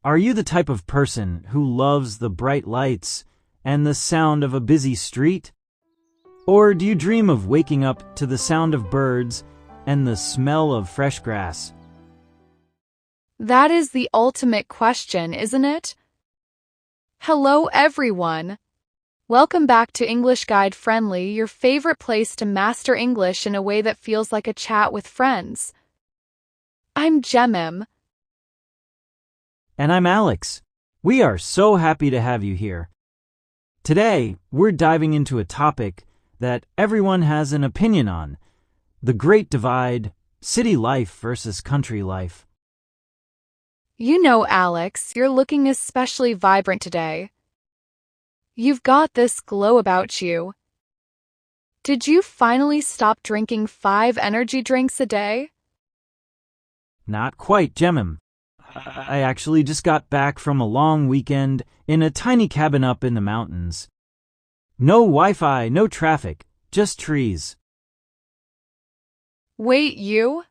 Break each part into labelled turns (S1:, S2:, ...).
S1: are you the type of person who loves the bright lights and the sound of a busy street? Or do you dream of waking up to the sound of birds and the smell of fresh grass?
S2: That is the ultimate question, isn't it? Hello, everyone. Welcome back to English Guide Friendly, your favorite place to master English in a way that feels like a chat with friends. I'm Jemim.
S1: And I'm Alex. We are so happy to have you here. Today, we're diving into a topic that everyone has an opinion on: the Great Divide, city life versus country life.
S2: You know, Alex, you're looking especially vibrant today. You've got this glow about you. Did you finally stop drinking 5 energy drinks a day?
S1: Not quite, Jemim. I actually just got back from a long weekend in a tiny cabin up in the mountains. No Wi-Fi, no traffic, just trees.
S2: Wait, you?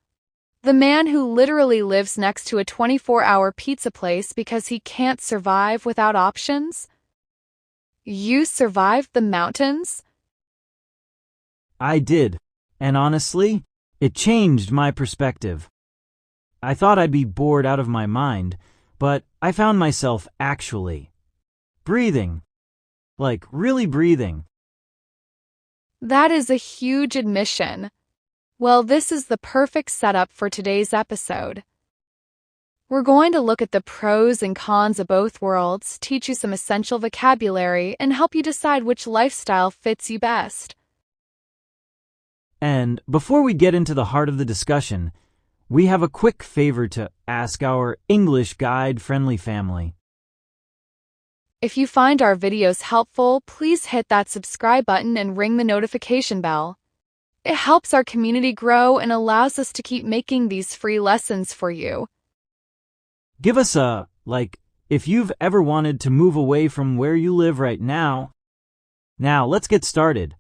S2: The man who literally lives next to a 24-hour pizza place because he can't survive without options? You survived the mountains?
S1: I did, and honestly, it changed my perspective. I thought I'd be bored out of my mind, but I found myself actually breathing. Like, really breathing.
S2: That is a huge admission. Well, this is the perfect setup for today's episode. We're going to look at the pros and cons of both worlds, teach you some essential vocabulary, and help you decide which lifestyle fits you best.
S1: And before we get into the heart of the discussion, we have a quick favor to ask our English Guide Friendly family.
S2: If you find our videos helpful, please hit that subscribe button and ring the notification bell. It helps our community grow and allows us to keep making these free lessons for you.
S1: Give us a, if you've ever wanted to move away from where you live right now. Now, let's get started.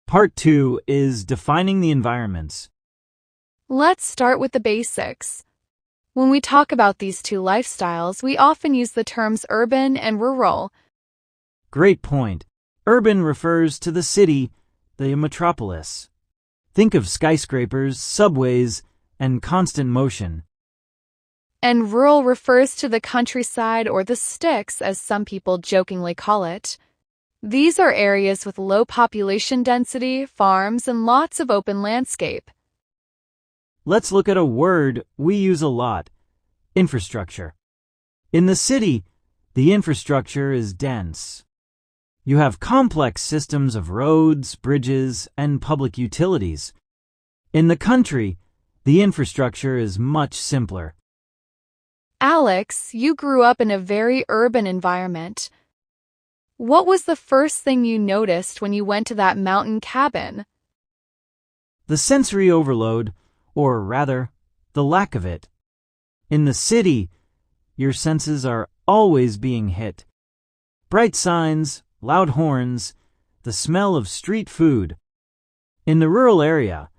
S1: Part 2 is defining the environments.
S2: Let's start with the basics. When we talk about these two lifestyles, we often use the terms urban and rural.
S1: Great point. Urban refers to the city, the metropolis. Think of skyscrapers, subways, and constant motion.
S2: And rural refers to the countryside or the sticks, as some people jokingly call it. These are areas with low population density, farms, and lots of open landscape.
S1: Let's look at a word we use a lot: infrastructure. In the city, the infrastructure is dense. You have complex systems of roads, bridges, and public utilities. In the country, the infrastructure is much simpler.
S2: Alex, you grew up in a very urban environment. What was the first thing you noticed when you went to that mountain cabin?
S1: The sensory overload, or rather, the lack of it. In the city, your senses are always being hit. Bright signs, loud horns, the smell of street food. In the rural area,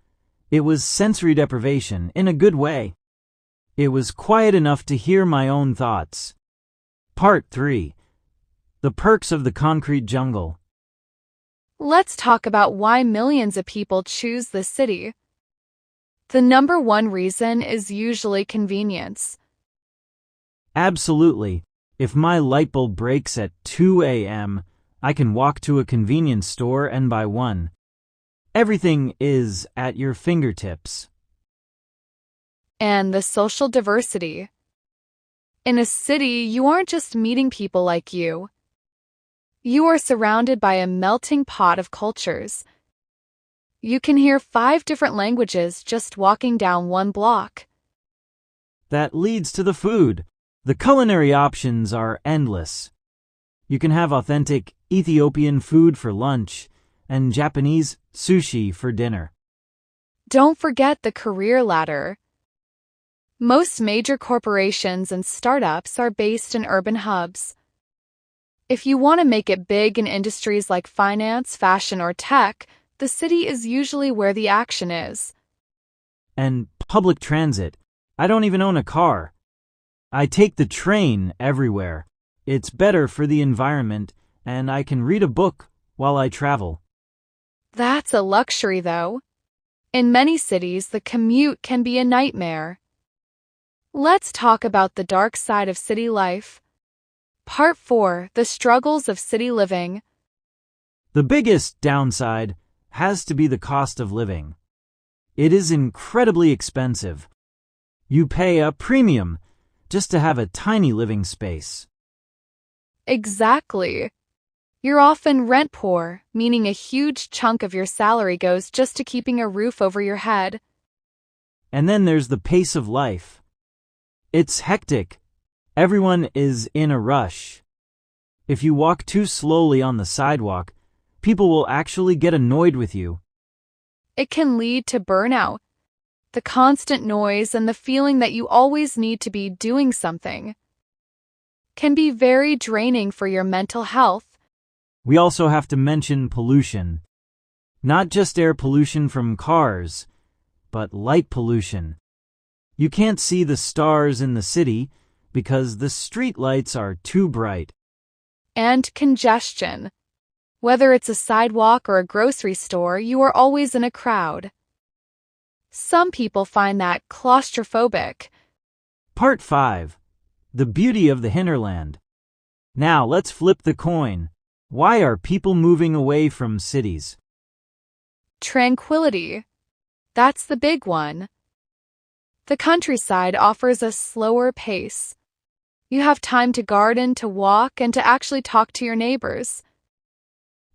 S1: it was sensory deprivation in a good way. It was quiet enough to hear my own thoughts. Part 3. The perks of the concrete jungle.
S2: Let's talk about why millions of people choose the city. The number one reason is usually convenience.
S1: Absolutely. If my light bulb breaks at 2 a.m., I can walk to a convenience store and buy one. Everything is at your fingertips.
S2: And the social diversity. In a city, you aren't just meeting people like you. You are surrounded by a melting pot of cultures. You can hear 5 different languages just walking down one block.
S1: That leads to the food. The culinary options are endless. You can have authentic Ethiopian food for lunch and Japanese sushi for dinner.
S2: Don't forget the career ladder. Most major corporations and startups are based in urban hubs. If you want to make it big in industries like finance, fashion, or tech, the city is usually where the action is.
S1: And public transit. I don't even own a car. I take the train everywhere. It's better for the environment, and I can read a book while I travel.
S2: That's a luxury, though. In many cities, the commute can be a nightmare. Let's talk about the dark side of city life. Part 4: The Struggles of City Living.
S1: The biggest downside has to be the cost of living. It is incredibly expensive. You pay a premium just to have a tiny living space.
S2: Exactly. You're often rent poor, meaning a huge chunk of your salary goes just to keeping a roof over your head.
S1: And then there's the pace of life. It's hectic. Everyone is in a rush. If you walk too slowly on the sidewalk, people will actually get annoyed with you.
S2: It can lead to burnout, the constant noise and the feeling that you always need to be doing something can be very draining for your mental health.
S1: We also have to mention pollution. Not just air pollution from cars, but light pollution. You can't see the stars in the city because the street lights are too bright.
S2: And congestion. Whether it's a sidewalk or a grocery store, you are always in a crowd. Some people find that claustrophobic.
S1: Part 5. The beauty of the hinterland. Now let's flip the coin. Why are people moving away from cities?
S2: Tranquility. That's the big one. The countryside offers a slower pace. You have time to garden, to walk, and to actually talk to your neighbors.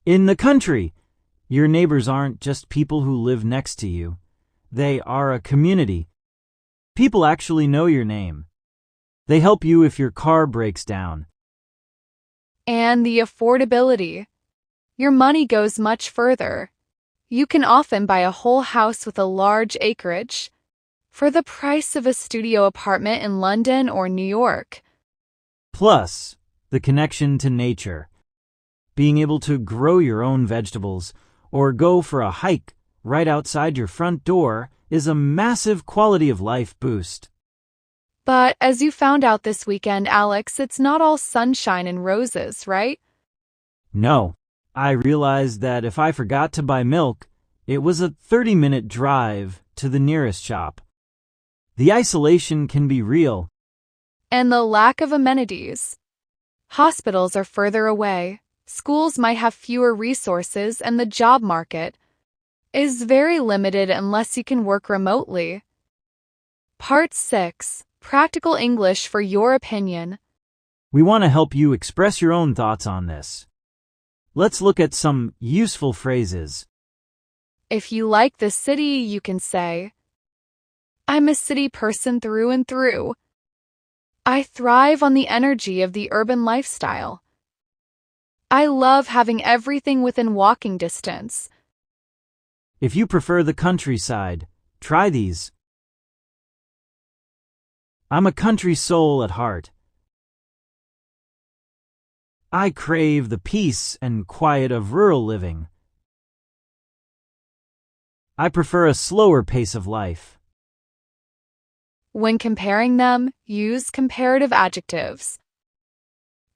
S1: In the country, your neighbors aren't just people who live next to you. They are a community. People actually know your name. They help you if your car breaks down.
S2: And the affordability. Your money goes much further. You can often buy a whole house with a large acreage for the price of a studio apartment in London or New York.
S1: Plus, the connection to nature. Being able to grow your own vegetables or go for a hike right outside your front door is a massive quality of life boost.
S2: But as you found out this weekend, Alex, it's not all sunshine and roses, right?
S1: No, I realized that if I forgot to buy milk, it was a 30-minute drive to the nearest shop. The isolation can be real.
S2: And the lack of amenities. Hospitals are further away. Schools might have fewer resources, and the job market is very limited unless you can work remotely. Part 6. Practical English for your opinion.
S1: We want to help you express your own thoughts on this. Let's look at some useful phrases.
S2: If you like the city, you can say, I'm a city person through and through. I thrive on the energy of the urban lifestyle. I love having everything within walking distance.
S1: If you prefer the countryside, try these. I'm a country soul at heart. I crave the peace and quiet of rural living. I prefer a slower pace of life.
S2: When comparing them, use comparative adjectives.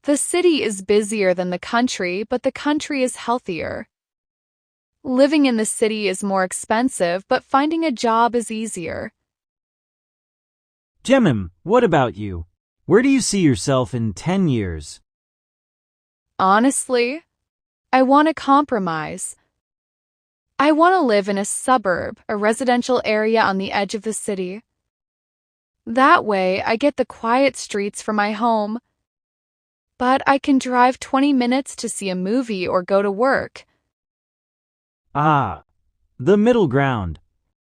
S2: The city is busier than the country, but the country is healthier. Living in the city is more expensive, but finding a job is easier.
S1: Jemim, what about you? Where do you see yourself in 10 years?
S2: Honestly, I want to compromise. I want to live in a suburb, a residential area on the edge of the city. That way, I get the quiet streets for my home, but I can drive 20 minutes to see a movie or go to work.
S1: Ah, the middle ground.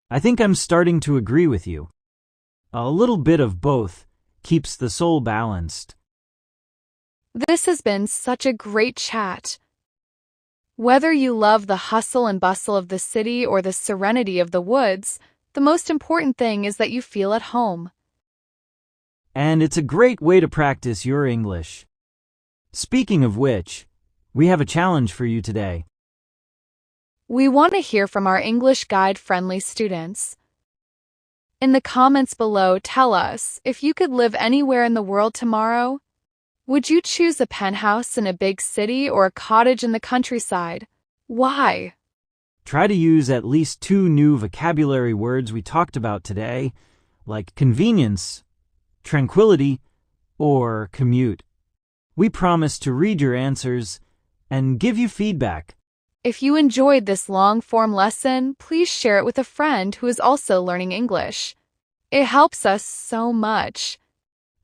S1: I think I'm starting to agree with you. A little bit of both keeps the soul balanced.
S2: This has been such a great chat. Whether you love the hustle and bustle of the city or the serenity of the woods, the most important thing is that you feel at home.
S1: And it's a great way to practice your English. Speaking of which, we have a challenge for you today.
S2: We want to hear from our English Guide-friendly students. In the comments below, tell us, if you could live anywhere in the world tomorrow, would you choose a penthouse in a big city or a cottage in the countryside? Why?
S1: Try to use at least 2 new vocabulary words we talked about today, like convenience, tranquility, or commute. We promise to read your answers and give you feedback.
S2: If you enjoyed this long-form lesson, please share it with a friend who is also learning English. It helps us so much.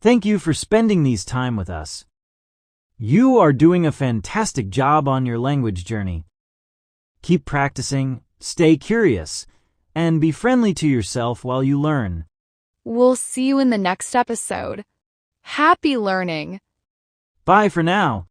S1: Thank you for spending these time with us. You are doing a fantastic job on your language journey. Keep practicing, stay curious, and be friendly to yourself while you learn.
S2: We'll see you in the next episode. Happy learning!
S1: Bye for now.